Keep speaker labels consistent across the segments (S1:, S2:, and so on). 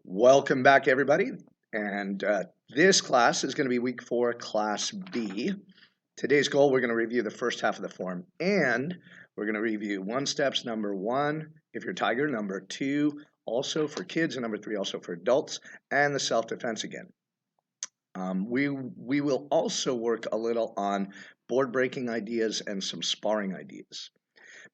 S1: Welcome back, everybody. And this class is going to be week 4, class B. Today's goal, we're going to review the first half of the form, and we're going to review one steps number 1, if you're tiger, number 2, also for kids, and number 3, also for adults, and the self-defense again. We will also work a little on board breaking ideas and some sparring ideas.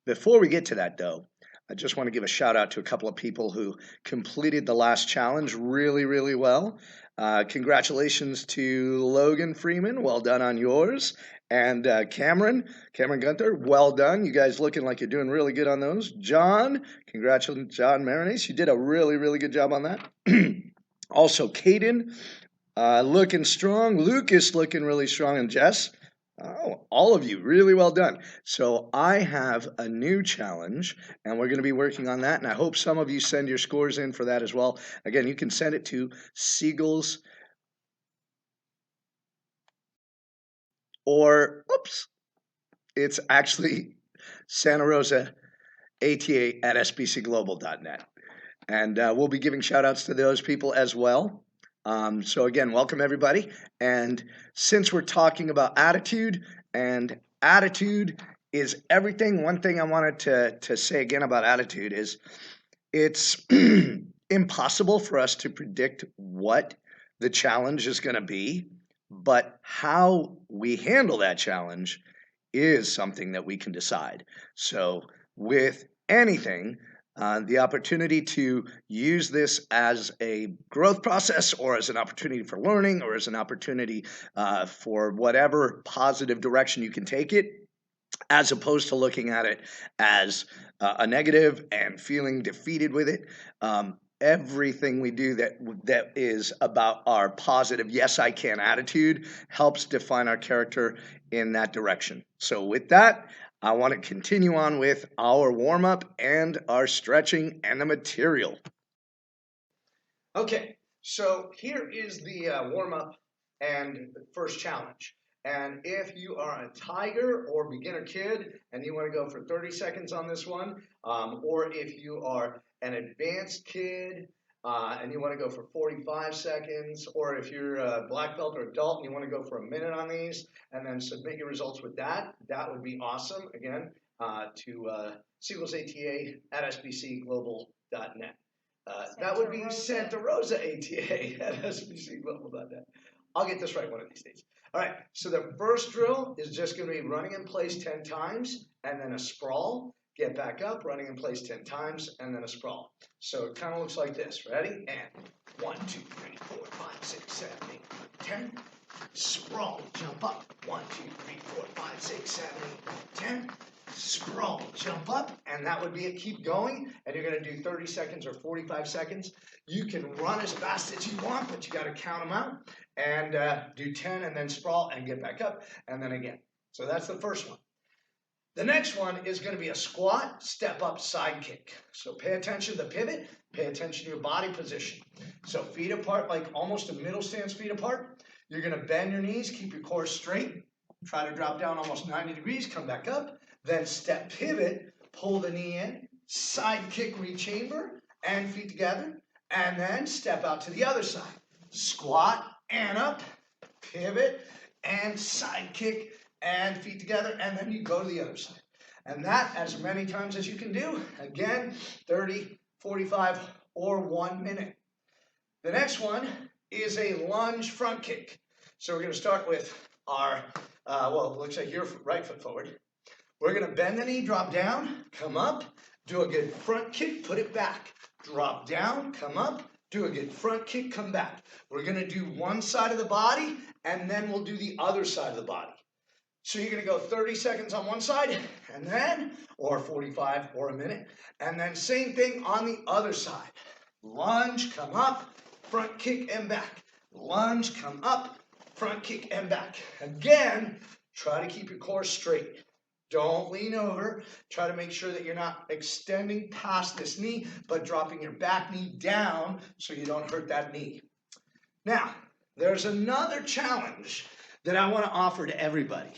S1: Before we get to that, though, I just want to give a shout out to a couple of people who completed the last challenge really, really well. Congratulations to Logan Freeman. Well done on yours. And Cameron Gunther, well done. You guys looking like you're doing really good on those. John, congratulations, John Marinese. You did a really, really good job on that. Also, Caden, looking strong. Lucas looking really strong. And Jess, oh, all of you, really well done. So I have a new challenge, and we're going to be working on that, and I hope some of you send your scores in for that as well. Again, you can send it to Seagulls or, oops, it's actually Santa Rosa ATA at sbcglobal.net. And we'll be giving shout outs to those people as well. So again, welcome everybody. And since we're talking about attitude, and attitude is everything, one thing I wanted to say again about attitude is it's impossible for us to predict what the challenge is going to be, but how we handle that challenge is something that we can decide. So with anything, the opportunity to use this as a growth process or as an opportunity for learning or as an opportunity for whatever positive direction you can take it, as opposed to looking at it as a negative and feeling defeated with it. Everything we do that is about our positive yes I can attitude helps define our character in that direction. So with that, I want to continue on with our warm-up and our stretching and the material. Okay, so here is the warm-up and first challenge. And if you are a tiger or beginner kid and you want to go for 30 seconds on this one, or if you are an advanced kid and you want to go for 45 seconds, or if you're a black belt or adult and you want to go for a minute on these and then submit your results with that, that would be awesome. Again, to Seagulls ATA at sbcglobal.net. That would be Santa Rosa ATA at sbcglobal.net. I'll get this right one of these days. All right, so the first drill is just going to be running in place 10 times and then a sprawl. Get back up, running in place 10 times and then a sprawl. So it kind of looks like this. Ready? And 1, 2, 3, 4, 5, 6, 7, 8, 10. Sprawl, jump up. 1, 2, 3, 4, 5, 6, 7, 8, 10. Sprawl, jump up, and that would be it. Keep going, and you're going to do 30 seconds or 45 seconds. You can run as fast as you want, but you got to count them out and do 10 and then sprawl and get back up and then again. So that's the first one. The next one is going to be a squat, step up, side kick. So pay attention to the pivot, pay attention to your body position. So feet apart, like almost a middle stance, feet apart. You're going to bend your knees, keep your core straight, try to drop down almost 90 degrees, come back up, then step pivot, pull the knee in, side kick, rechamber, and feet together, and then step out to the other side. Squat and up, pivot, and side kick, and feet together, and then you go to the other side. And that as many times as you can do. Again, 30, 45, or 1 minute. The next one is a lunge front kick. So we're going to start with our, well, it looks like your right foot forward. We're going to bend the knee, drop down, come up, do a good front kick, put it back. Drop down, come up, do a good front kick, come back. We're going to do one side of the body, and then we'll do the other side of the body. So you're going to go 30 seconds on one side, and then, or 45 or a minute, and then same thing on the other side. Lunge, come up, front kick and back. Lunge, come up, front kick and back. Again, try to keep your core straight. Don't lean over. Try to make sure that you're not extending past this knee, but dropping your back knee down so you don't hurt that knee. Now, there's another challenge that I want to offer to everybody.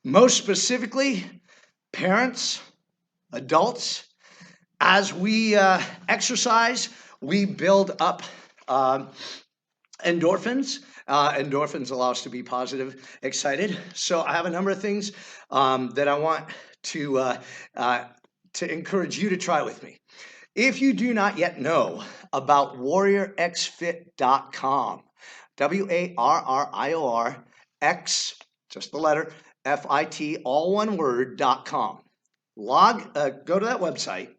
S1: Most specifically, parents, adults, as we exercise we build up endorphins. Endorphins allow us to be positive, excited. So I have a number of things that I want to encourage you to try with me. If you do not yet know about WarriorXFit.com, WARRIOR X, just the letter, FIT, all one word.com. Go to that website,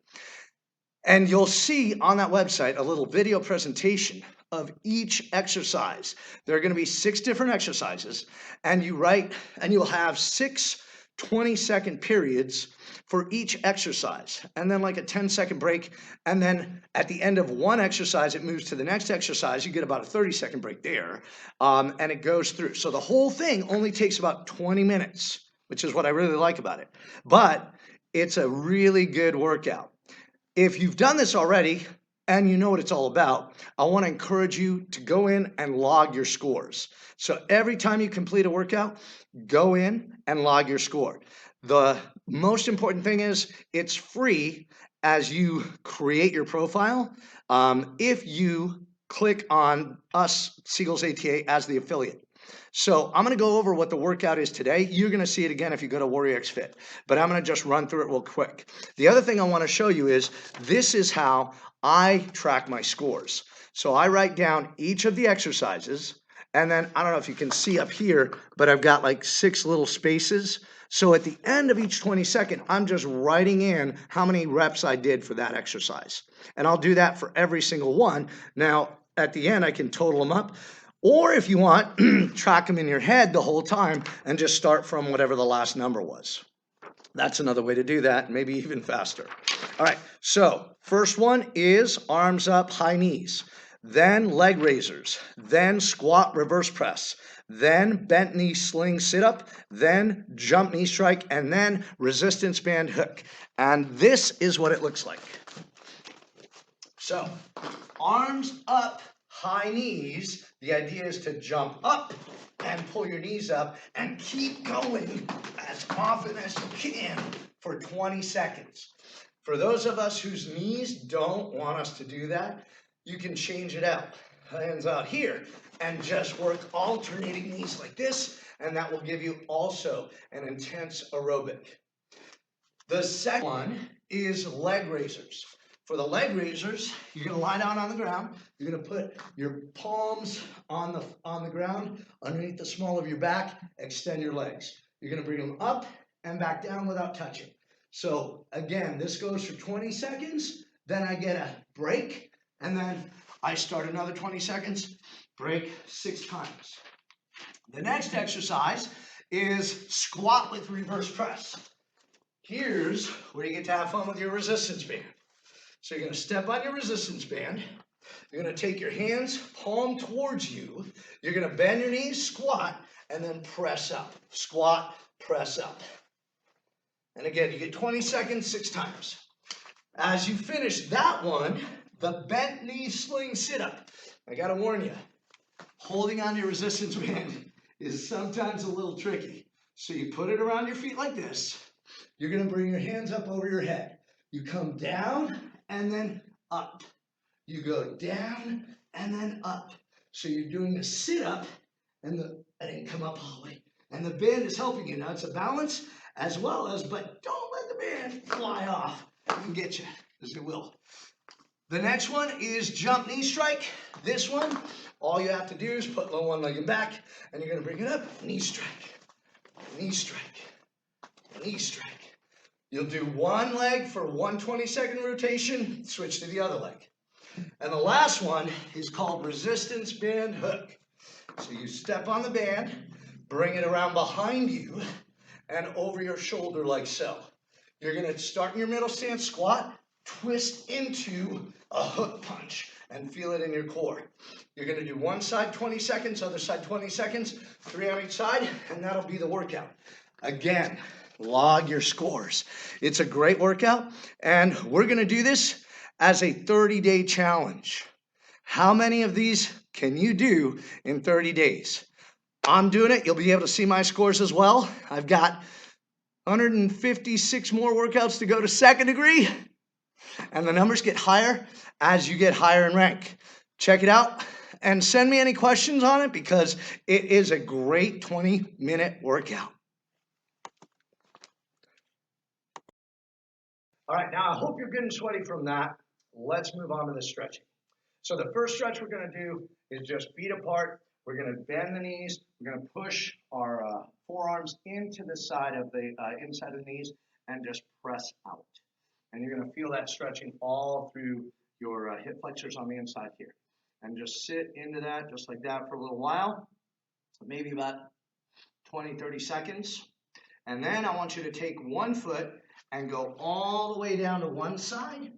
S1: and you'll see on that website a little video presentation of each exercise. There are going to be 6 different exercises, and you'll have 6 20-second periods for each exercise, and then like a 10-second break, and then at the end of one exercise it moves to the next exercise. You get about a 30-second break there, and it goes through. So the whole thing only takes about 20 minutes, which is what I really like about it, but it's a really good workout. If you've done this already and you know what it's all about, I want to encourage you to go in and log your scores. So every time you complete a workout, go in and log your score. The most important thing is it's free as you create your profile. If you click on us, Seagulls ATA, as the affiliate. So I'm going to go over what the workout is today. You're going to see it again if you go to WarriorXFit, but I'm going to just run through it real quick. The other thing I want to show you is this is how I track my scores. So I write down each of the exercises, and then I don't know if you can see up here, but I've got like 6 little spaces. So at the end of each 20-second, I'm just writing in how many reps I did for that exercise. And I'll do that for every single one. Now, at the end, I can total them up. Or if you want, track them in your head the whole time and just start from whatever the last number was. That's another way to do that, maybe even faster. All right, so first one is arms up, high knees, then leg raisers, then squat reverse press, then bent knee sling sit up, then jump knee strike, and then resistance band hook. And this is what it looks like. So arms up, high knees. The idea is to jump up and pull your knees up and keep going as often as you can for 20 seconds. For those of us whose knees don't want us to do that, you can change it out. Hands out here and just work alternating knees like this, and that will give you also an intense aerobic. The second one is leg raisers. For the leg raisers, you're going to lie down on the ground. You're going to put your palms on the ground underneath the small of your back. Extend your legs. You're going to bring them up and back down without touching. So again, this goes for 20 seconds. Then I get a break, and then I start another 20 seconds. Break 6 times. The next exercise is squat with reverse press. Here's where you get to have fun with your resistance band. So you're going to step on your resistance band. You're going to take your hands palm towards you. You're going to bend your knees, squat, and then press up. Squat, press up. And again, you get 20 seconds, 6 times. As you finish that one, the bent knee sling sit up. I got to warn you, holding on to your resistance band is sometimes a little tricky. So you put it around your feet like this. You're going to bring your hands up over your head. You come down and then up. You go down and then up. So you're doing a sit-up, and I didn't come up all the way. And the band is helping you. Now it's a balance as well as, but don't let the band fly off and get you, as it will. The next one is jump knee strike. This one, all you have to do is put one leg in back, and you're going to bring it up, knee strike, knee strike, knee strike. You'll do one leg for one 20-second rotation, switch to the other leg. And the last one is called resistance band hook. So you step on the band, bring it around behind you and over your shoulder like so. You're going to start in your middle stance squat, twist into a hook punch and feel it in your core. You're going to do one side 20 seconds, other side 20 seconds, 3 on each side, and that'll be the workout. Again, log your scores. It's a great workout, and we're going to do this as a 30-day challenge. How many of these can you do in 30 days? I'm doing it. You'll be able to see my scores as well. I've got 156 more workouts to go to second degree. And the numbers get higher as you get higher in rank. Check it out and send me any questions on it because it is a great 20-minute workout. All right, now I hope you're getting sweaty from that. Let's move on to the stretching. So the first stretch we're going to do is just feet apart. We're going to bend the knees. We're going to push our forearms into the side of the inside of the knees and just press out. And you're going to feel that stretching all through your hip flexors on the inside here. And just sit into that just like that for a little while, maybe about 20, 30 seconds. And then I want you to take one foot and go all the way down to one side.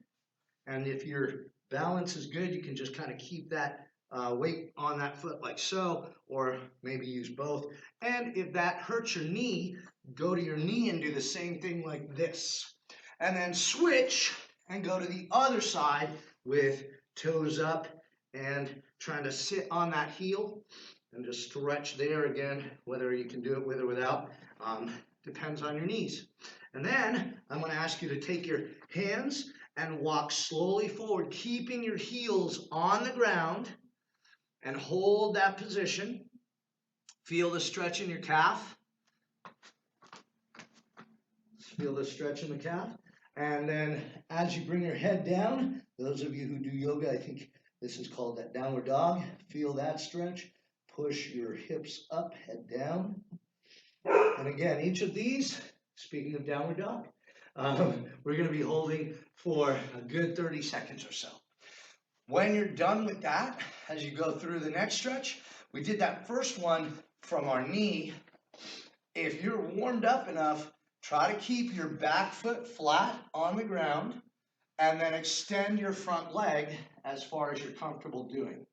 S1: And if your balance is good, you can just kind of keep that weight on that foot like so, or maybe use both. And if that hurts your knee, go to your knee and do the same thing like this. And then switch and go to the other side with toes up and trying to sit on that heel and just stretch there again, whether you can do it with or without, depends on your knees. And then I'm going to ask you to take your hands and walk slowly forward, keeping your heels on the ground, and hold that position. Feel the stretch in your calf. Feel the stretch in the calf. And then as you bring your head down, those of you who do yoga, I think this is called that downward dog. Feel that stretch. Push your hips up, head down. And again, each of these, speaking of downward dog, we're going to be holding for a good 30 seconds or so. When you're done with that, as you go through the next stretch, we did that first one from our knee. If you're warmed up enough, try to keep your back foot flat on the ground and then extend your front leg as far as you're comfortable doing.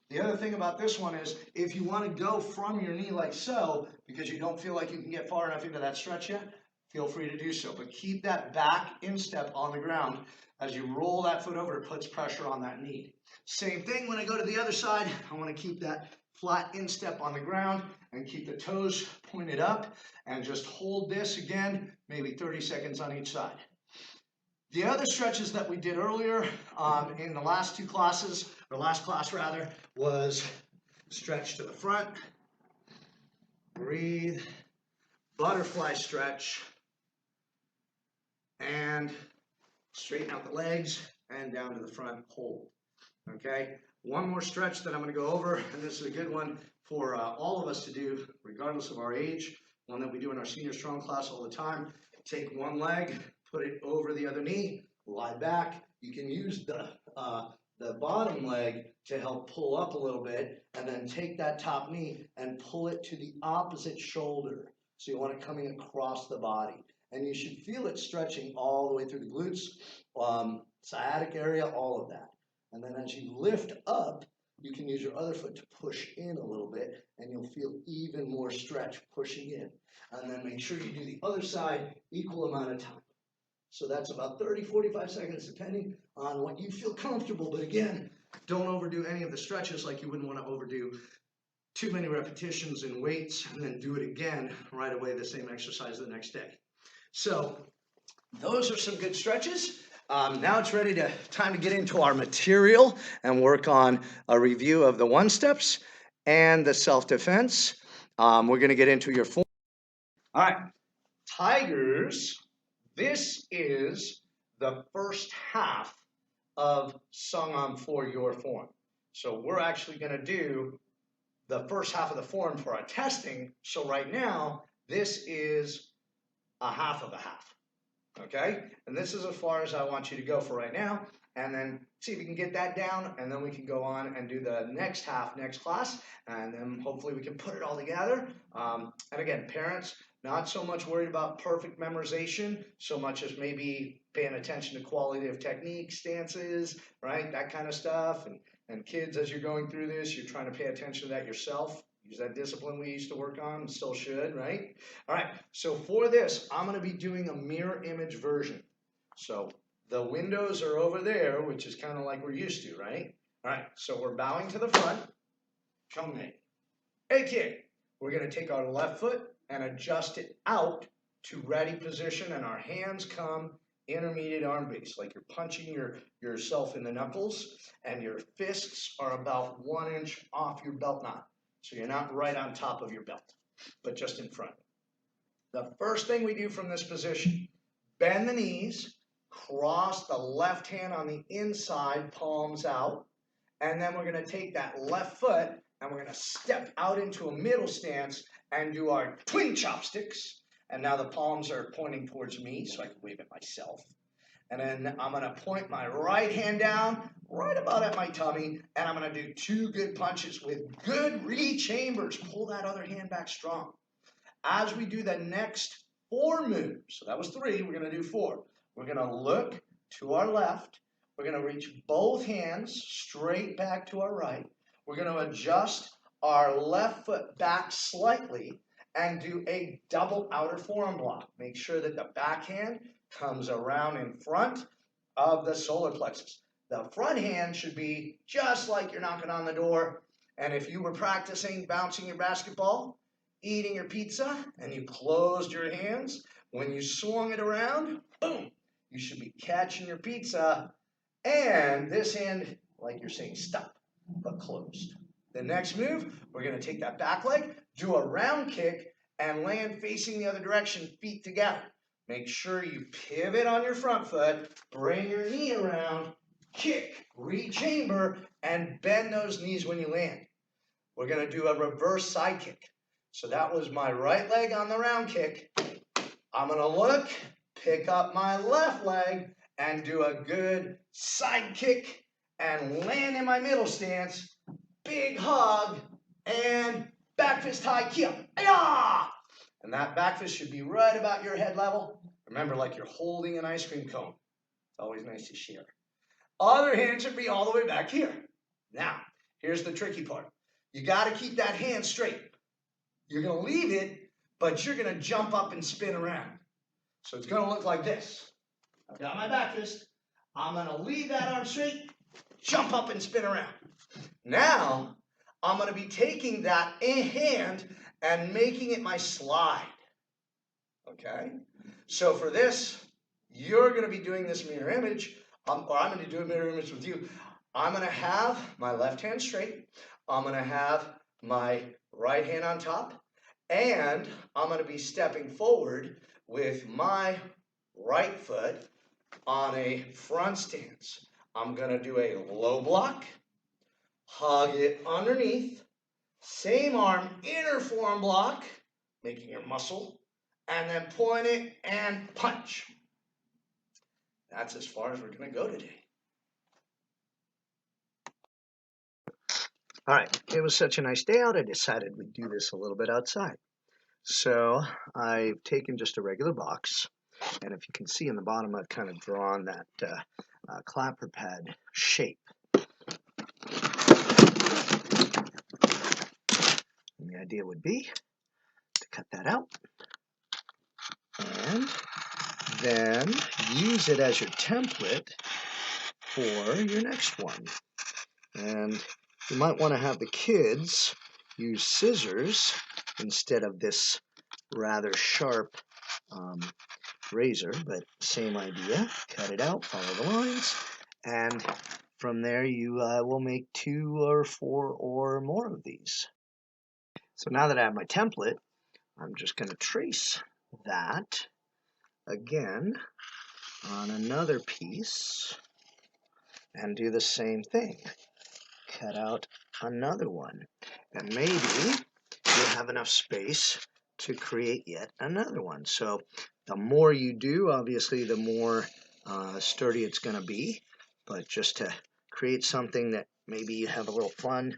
S1: The other thing about this one is if you want to go from your knee like so, because you don't feel like you can get far enough into that stretch yet, feel free to do so. But keep that back instep on the ground. As you roll that foot over, it puts pressure on that knee. Same thing when I go to the other side. I want to keep that flat instep on the ground and keep the toes pointed up and just hold this again, maybe 30 seconds on each side. The other stretches that we did earlier in the last two classes, or last class rather, was stretch to the front, breathe, butterfly stretch, and straighten out the legs and down to the front, hold. Okay, one more stretch that I'm going to go over, and this is a good one for all of us to do, regardless of our age, one that we do in our senior strong class all the time. Take one leg, put it over the other knee, lie back. You can use the bottom leg to help pull up a little bit, and then take that top knee and pull it to the opposite shoulder. So you want it coming across the body. And you should feel it stretching all the way through the glutes, sciatic area, all of that. And then as you lift up, you can use your other foot to push in a little bit, and you'll feel even more stretch pushing in. And then make sure you do the other side equal amount of time. So that's about 30, 45 seconds, depending on what you feel comfortable. But again, don't overdo any of the stretches, like you wouldn't want to overdo too many repetitions in weights and then do it again right away, the same exercise the next day. So those are some good stretches. Now it's time to get into our material and work on a review of the one steps and the self-defense. We're going to get into your form. All right, Tigers, this is the first half of Sung On for your form. So we're actually going to do the first half of the form for our testing. So right now, this is a half of a half. Okay, and this is as far as I want you to go for right now, and then see if you can get that down, and then we can go on and do the next half next class, and then hopefully we can put it all together. And again, parents, not so much worried about perfect memorization, so much as maybe paying attention to quality of technique, stances, right, that kind of stuff. And kids, as you're going through this, you're trying to pay attention to that yourself. Use that discipline we used to work on, still should, right? All right, so for this, I'm going to be doing a mirror image version. So the windows are over there, which is kind of like we're used to, right? All right, so we're bowing to the front. Come in. AK. We're going to take our left foot and adjust it out to ready position, and our hands come intermediate arm base, like you're punching yourself in the knuckles, and your fists are about 1 inch off your belt knot. So you're not right on top of your belt, but just in front. The first thing we do from this position, bend the knees, cross the left hand on the inside, palms out, and then we're going to take that left foot and we're going to step out into a middle stance and do our twin chopsticks. And now the palms are pointing towards me so I can wave at myself. And then I'm going to point my right hand down right about at my tummy, and I'm going to do 2 good punches with good re-chambers. Pull that other hand back strong. As we do the next 4 moves, so that was 3, we're going to do 4. We're going to look to our left. We're going to reach both hands straight back to our right. We're going to adjust our left foot back slightly and do a double outer forearm block. Make sure that the back hand comes around in front of the solar plexus. The front hand should be just like you're knocking on the door. And if you were practicing bouncing your basketball, eating your pizza, and you closed your hands, when you swung it around, boom, you should be catching your pizza. And this hand, like you're saying, stop, but closed. The next move, we're going to take that back leg, do a round kick, and land facing the other direction, feet together. Make sure you pivot on your front foot, bring your knee around, kick, re-chamber, and bend those knees when you land. We're going to do a reverse side kick. So that was my right leg on the round kick. I'm going to look, pick up my left leg, and do a good side kick and land in my middle stance. Big hug and back fist high kick. And that back fist should be right about your head level. Remember, like you're holding an ice cream cone. It's always nice to share. Other hand should be all the way back here. Now, here's the tricky part. You got to keep that hand straight. You're going to leave it, but you're going to jump up and spin around. So it's going to look like this. I've got my back fist. I'm going to leave that arm straight, jump up and spin around. Now, I'm going to be taking that hand and making it my slide. Okay? So for this, you're going to be doing this mirror image, or I'm going to do a mirror image with you. I'm going to have my left hand straight. I'm going to have my right hand on top. And I'm going to be stepping forward with my right foot on a front stance. I'm going to do a low block, hug it underneath, same arm, inner forearm block, making your muscle, and then point it and punch. That's as far as we're going to go today. All right, it was such a nice day out, I decided we'd do this a little bit outside. So I've taken just a regular box, and if you can see in the bottom, I've kind of drawn that clapper pad shape. And the idea would be to cut that out, and then use it as your template for your next one. And you might want to have the kids use scissors instead of this rather sharp razor, but same idea. Cut it out, follow the lines, and from there you will make 2 or 4 or more of these. So now that I have my template, I'm just going to trace that again on another piece and do the same thing. Cut out another one, and maybe you'll have enough space to create yet another one. So the more you do, obviously, the more sturdy it's going to be. But just to create something that maybe you have a little fun,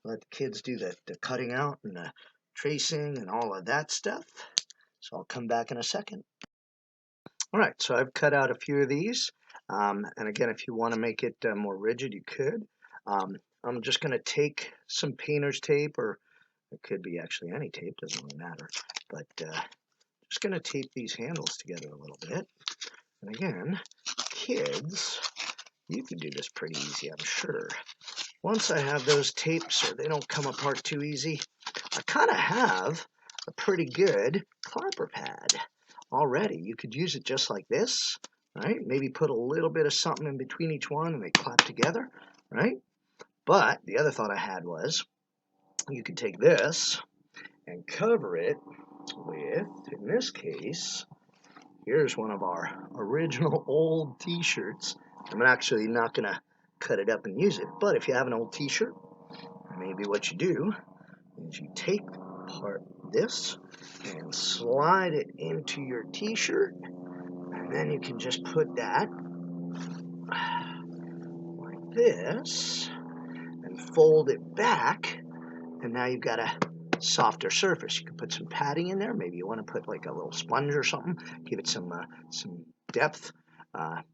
S1: let the kids do the cutting out and the tracing and all of that stuff. So I'll come back in a second. All right, so I've cut out a few of these. And again, if you want to make it more rigid, you could. I'm just going to take some painter's tape, or it could be actually any tape, doesn't really matter. But just going to tape these handles together a little bit. And again, kids, you can do this pretty easy, I'm sure. Once I have those taped so they don't come apart too easy, I kind of have a pretty good clapper pad already. You could use it just like this.
S2: right? Maybe put a little bit of something in between each one and they clap together, right? But the other thought I had was you could take this and cover it with, in this case, here's one of our original old t-shirts. I'm actually not going to cut it up and use it, but if you have an old t-shirt, maybe what you do is you take part this and slide it into your t-shirt, and then you can just put that like this and fold it back, and now you've got a softer surface. You can put some padding in there. Maybe you want to put like a little sponge or something, give it some depth.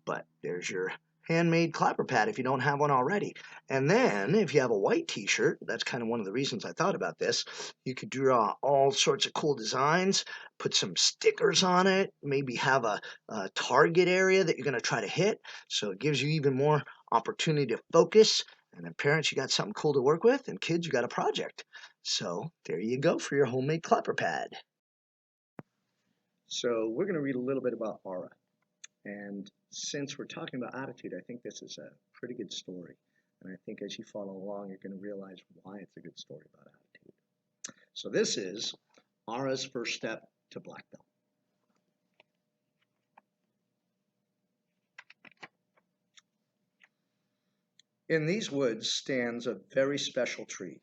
S2: But there's your handmade clapper pad if you don't have one already. And then if you have a white t-shirt, that's kind of one of the reasons I thought about this, you could draw all sorts of cool designs, put some stickers on it, maybe have a target area that you're going to try to hit, so it gives you even more opportunity to focus. And then parents, you got something cool to work with, and kids, you got a project. So there you go for your homemade clapper pad. So we're going to read a little bit about Aura. And since we're talking about attitude, I think this is a pretty good story. And I think as you follow along, you're going to realize why it's a good story about attitude. So this is Aura's first step to black belt. In these woods stands a very special tree.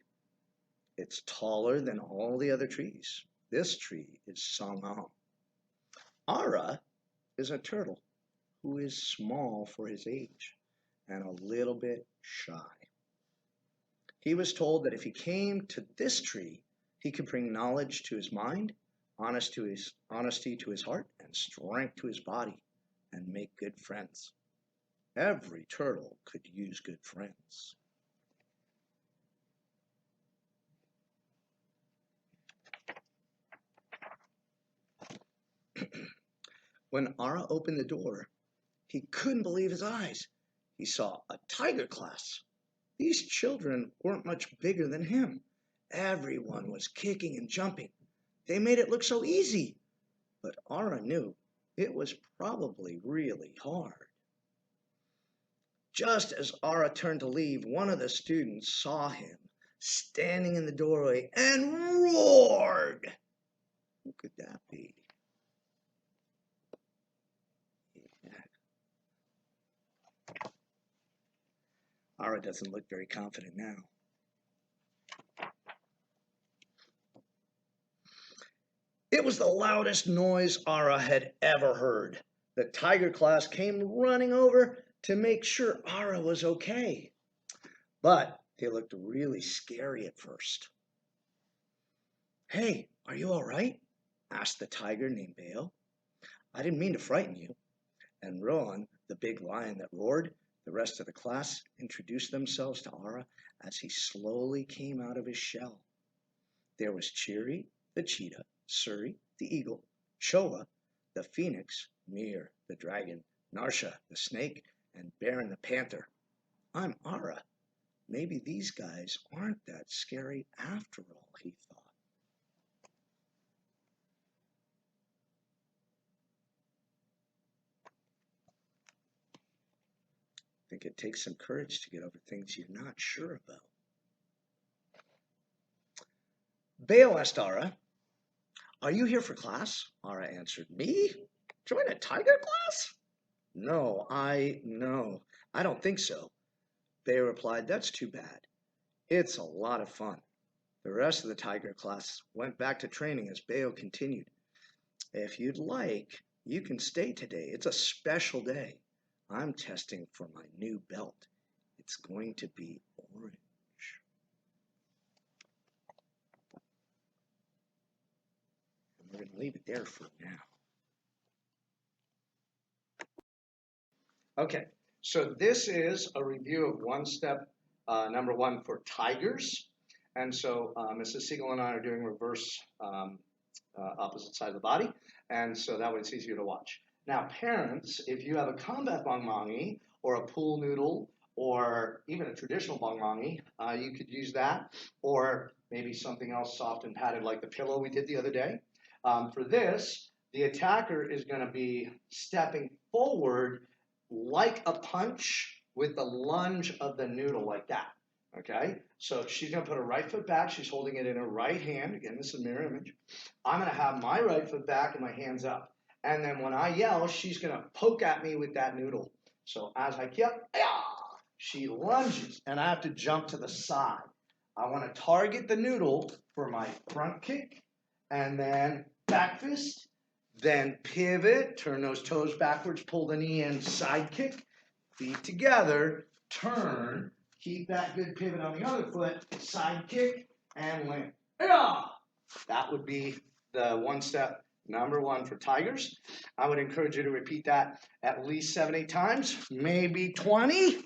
S2: It's taller than all the other trees. This tree is Sangam. Aura is a turtle who is small for his age and a little bit shy. He was told that if he came to this tree, he could bring knowledge to his mind, honesty to his heart, and strength to his body, and make good friends. Every turtle could use good friends. When Aura opened the door, he couldn't believe his eyes. He saw a tiger class. These children weren't much bigger than him. Everyone was kicking and jumping. They made it look so easy. But Aura knew it was probably really hard. Just as Aura turned to leave, one of the students saw him standing in the doorway and roared. Who could that be? Aura doesn't look very confident now. It was the loudest noise Aura had ever heard. The tiger class came running over to make sure Aura was okay. But they looked really scary at first. "Hey, are you all right?" asked the tiger named Baal. "I didn't mean to frighten you." And Rohan, the big lion that roared, the rest of the class introduced themselves to Aura as he slowly came out of his shell. There was Chiri, the cheetah, Suri, the eagle, Choa, the phoenix, Mir, the dragon, Narsha, the snake, and Baron, the panther. "I'm Aura. Maybe these guys aren't that scary after all," he thought. I think it takes some courage to get over things you're not sure about. Baal asked Aura, "Are you here for class?" Aura answered, "Me? Join a tiger class? No, I don't think so." Baal replied, "That's too bad. It's a lot of fun." The rest of the tiger class went back to training as Baal continued. "If you'd like, you can stay today. It's a special day. I'm testing for my new belt. It's going to be orange." And we're going to leave it there for now. Okay, so this is a review of one step number one for tigers. And so Mrs. Siegel and I are doing reverse opposite side of the body. And so that way it's easier to watch. Now, parents, if you have a combat bongmangi or a pool noodle or even a traditional bongmangi, you could use that, or maybe something else soft and padded like the pillow we did the other day. For this, the attacker is going to be stepping forward like a punch with the lunge of the noodle like that. Okay, so she's going to put her right foot back. She's holding it in her right hand. Again, this is a mirror image. I'm going to have my right foot back and my hands up. And then when I yell, she's going to poke at me with that noodle. So as I yell, she lunges, and I have to jump to the side. I want to target the noodle for my front kick, and then back fist, then pivot, turn those toes backwards, pull the knee in, side kick, feet together, turn, keep that good pivot on the other foot, side kick, and land. That would be the one step number one for tigers. I would encourage you to repeat that at least 7-8 times, maybe 20.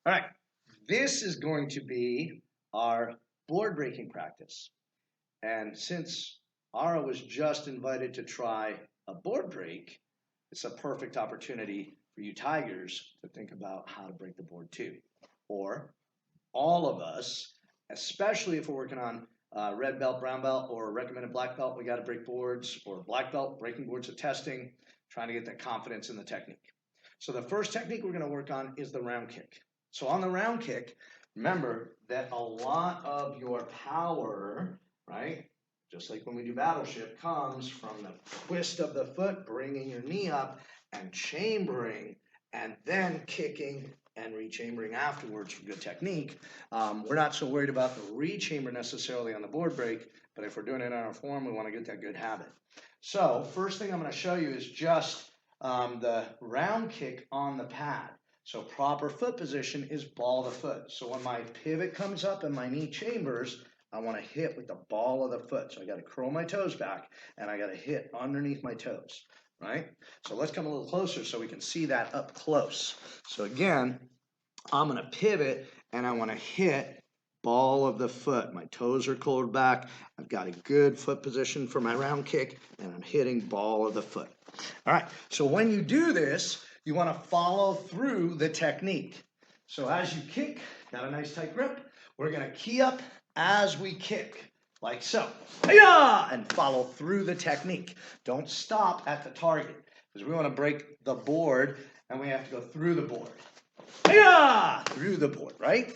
S2: All right, this is going to be our board breaking practice. And since Ara was just invited to try a board break, it's a perfect opportunity for you tigers to think about how to break the board too. Or all of us, especially if we're working on red belt, brown belt, or recommended black belt, we got to break boards, or black belt, breaking boards of testing, trying to get that confidence in the technique. So the first technique we're going to work on is the round kick. So on the round kick, remember that a lot of your power, right, just like when we do battleship, comes from the twist of the foot, bringing your knee up and chambering, and then kicking and rechambering afterwards for good technique. We're not so worried about the rechamber necessarily on the board break, but if we're doing it on our form, we want to get that good habit. So first thing I'm going to show you is just the round kick on the pad. So proper foot position is ball of the foot. So when my pivot comes up and my knee chambers, I want to hit with the ball of the foot. So I got to curl my toes back and I got to hit underneath my toes, right? So let's come a little closer so we can see that up close. So again, I'm going to pivot and I want to hit ball of the foot. My toes are curled back. I've got a good foot position for my round kick and I'm hitting ball of the foot. All right, so when you do this, you want to follow through the technique. So as you kick, got a nice tight grip, we're going to key up as we kick, like so. And follow through the technique. Don't stop at the target, because we want to break the board and we have to go through the board. Through the board, right?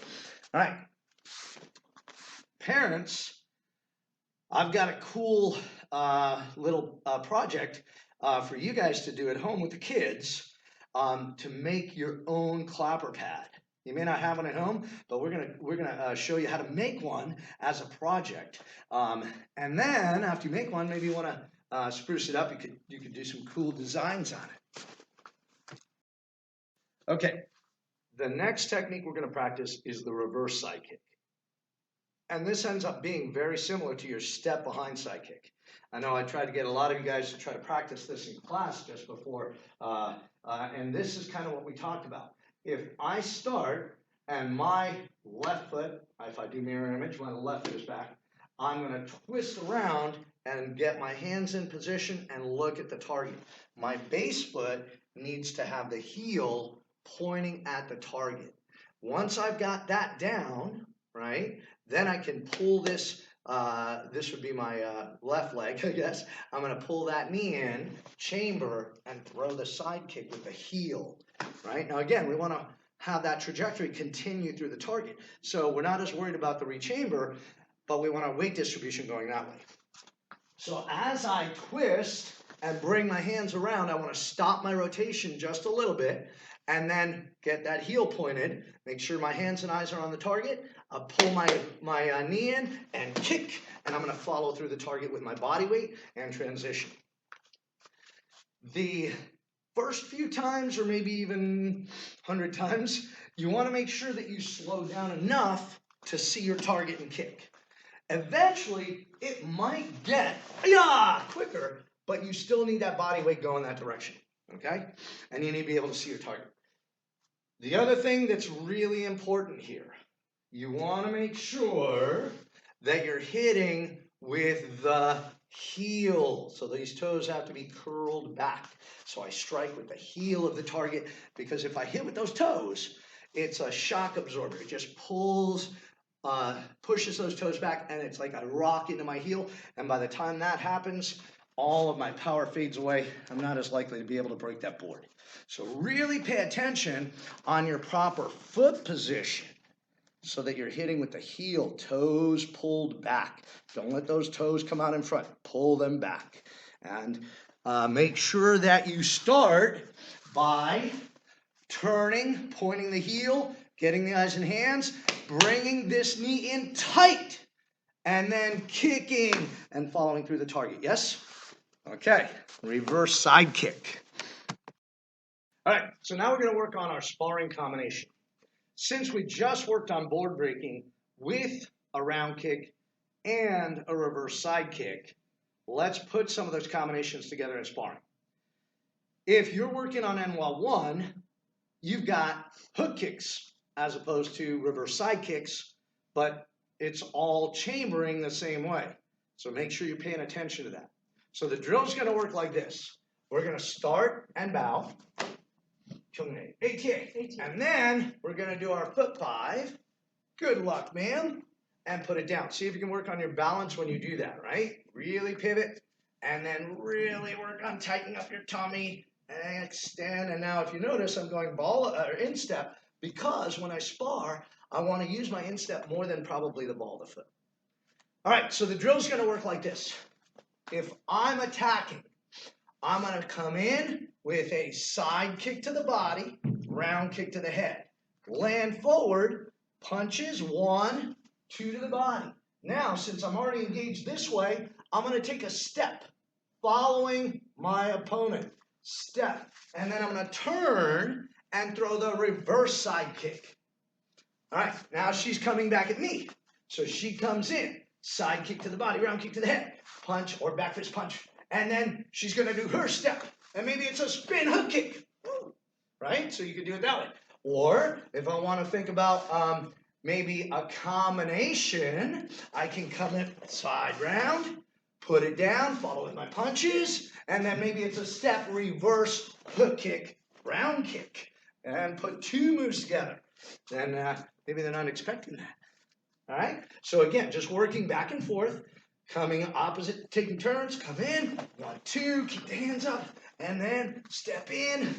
S2: All right. Parents, I've got a cool little project for you guys to do at home with the kids to make your own clapper pad. You may not have one at home, but we're gonna show you how to make one as a project. And then after you make one, maybe you want to spruce it up. You could do some cool designs on it. Okay, the next technique we're going to practice is the reverse side kick. And this ends up being very similar to your step behind side kick. I know I tried to get a lot of you guys to try to practice this in class just before, and this is kind of what we talked about. If I start and my left foot, if I do mirror image, my left foot is back, I'm going to twist around and get my hands in position and look at the target. My base foot needs to have the heel pointing at the target. Once I've got that down, right, then I can pull this, this would be my left leg, I guess. I'm going to pull that knee in, chamber, and throw the side kick with the heel, right? Now again, we want to have that trajectory continue through the target. So we're not as worried about the rechamber, but we want our weight distribution going that way. So as I twist and bring my hands around, I want to stop my rotation just a little bit and then get that heel pointed. Make sure my hands and eyes are on the target. I'll pull my knee in and kick, and I'm going to follow through the target with my body weight and transition. The first few times, or maybe even 100 times, you want to make sure that you slow down enough to see your target and kick. Eventually, it might get quicker, but you still need that body weight going that direction, okay? And you need to be able to see your target. The other thing that's really important here, you want to make sure that you're hitting with the heel. So these toes have to be curled back. So I strike with the heel of the target, because if I hit with those toes, it's a shock absorber. It just pulls, pushes those toes back, and it's like I rock into my heel. And by the time that happens,
S1: all of my power fades away, I'm not as likely to be able to break that board. So really pay attention on your proper foot position so that you're hitting with the heel, toes pulled back. Don't let those toes come out in front. Pull them back. And make sure that you start by turning, pointing the heel, getting the eyes and hands, bringing this knee in tight, and then kicking and following through the target. Yes? Okay. Reverse side kick. All right. So now we're going to work on our sparring combination. Since we just worked on board breaking with a round kick and a reverse side kick, let's put some of those combinations together in sparring. If you're working on NWA 1, you've got hook kicks as opposed to reverse side kicks, but it's all chambering the same way. So make sure you're paying attention to that. So the drill's going to work like this. We're going to start and bow. And then we're going to do our foot 5. Good luck, man. And put it down. See if you can work on your balance when you do that, right? Really pivot. And then really work on tightening up your tummy. And extend. And now if you notice, I'm going instep because when I spar, I want to use my instep more than probably the ball of the foot. All right, so the drill's going to work like this. If I'm attacking, I'm going to come in with a side kick to the body, round kick to the head. Land forward, punches, 1, 2 to the body. Now, since I'm already engaged this way, I'm going to take a step following my opponent. Step. And then I'm going to turn and throw the reverse side kick. All right, now she's coming back at me. So she comes in, side kick to the body, round kick to the head, punch or back fist punch. And then she's going to do her step. And maybe it's a spin hook kick, right? So you could do it that way. Or if I want to think about maybe a combination, I can come in side round, put it down, follow with my punches, and then maybe it's a step reverse hook kick, round kick, and put 2 moves together. Then maybe they're not expecting that. All right? So again, just working back and forth. Coming opposite, taking turns, come in, 1, 2, keep the hands up, and then step in,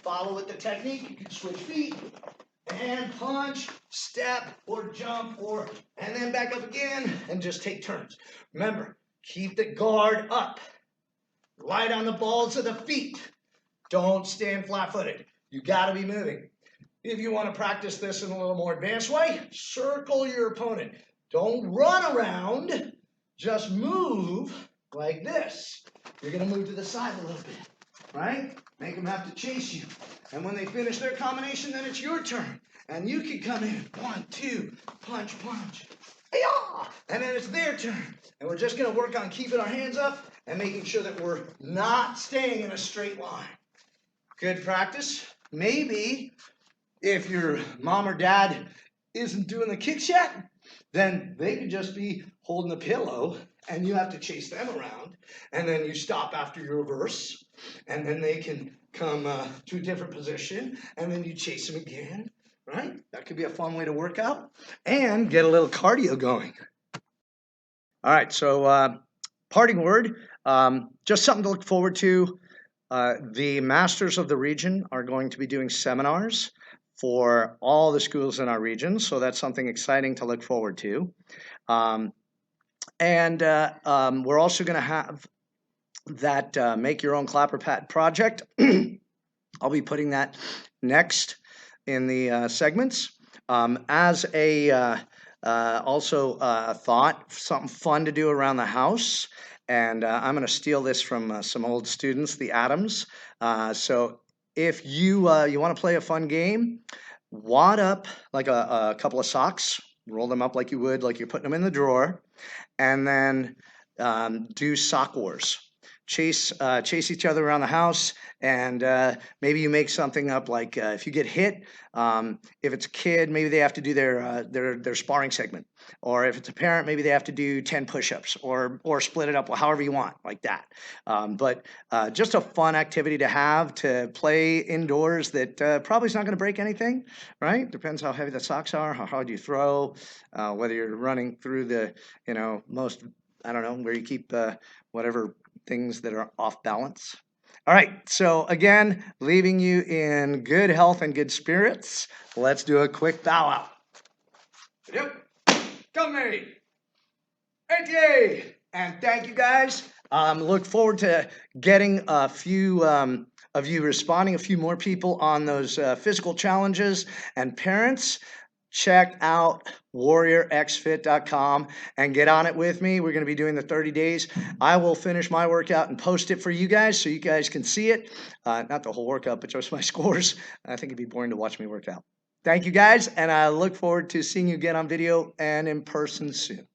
S1: follow with the technique, you can switch feet, and punch, step, or jump, and then back up again, and just take turns. Remember, keep the guard up, light on the balls of the feet, don't stand flat-footed, you gotta be moving. If you want to practice this in a little more advanced way, circle your opponent. Don't run around. Just move like this. You're going to move to the side a little bit, right? Make them have to chase you. And when they finish their combination, then it's your turn. And you can come in, 1, 2, punch, punch. And then it's their turn. And we're just going to work on keeping our hands up and making sure that we're not staying in a straight line. Good practice. Maybe if your mom or dad isn't doing the kicks yet, then they could just be holding the pillow and you have to chase them around. And then you stop after your reverse. And then they can come to a different position. And then you chase them again, right? That could be a fun way to work out and get a little cardio going. All right, so parting word, just something to look forward to. The masters of the region are going to be doing seminars for all the schools in our region, so that's something exciting to look forward to. We're also going to have that Make Your Own Clapper Pad project. I'll be putting that next in the segments. As a also a thought, something fun to do around the house, and I'm going to steal this from some old students, the Adams. So if you want to play a fun game, wad up like a couple of socks, roll them up like you would, like you're putting them in the drawer, and then do sock wars. Chase each other around the house, and maybe you make something up like if you get hit, if it's a kid, maybe they have to do their sparring segment, or if it's a parent, maybe they have to do 10 push-ups, or split it up however you want, like that. But just a fun activity to have to play indoors that probably is not going to break anything, right? Depends how heavy the socks are, how hard you throw, whether you're running through the most, I don't know, where you keep whatever things that are off balance. All right, so again, leaving you in good health and good spirits. Let's do a quick bow out. Yep, come me. ATA. And thank you guys. Look forward to getting a few of you responding, a few more people on those physical challenges. And parents, check out warriorxfit.com and get on it with me. We're going to be doing the 30 days. I will finish my workout and post it for you guys so you guys can see it. Not the whole workout, but just my scores. I think it'd be boring to watch me work out. Thank you guys, and I look forward to seeing you again on video and in person soon.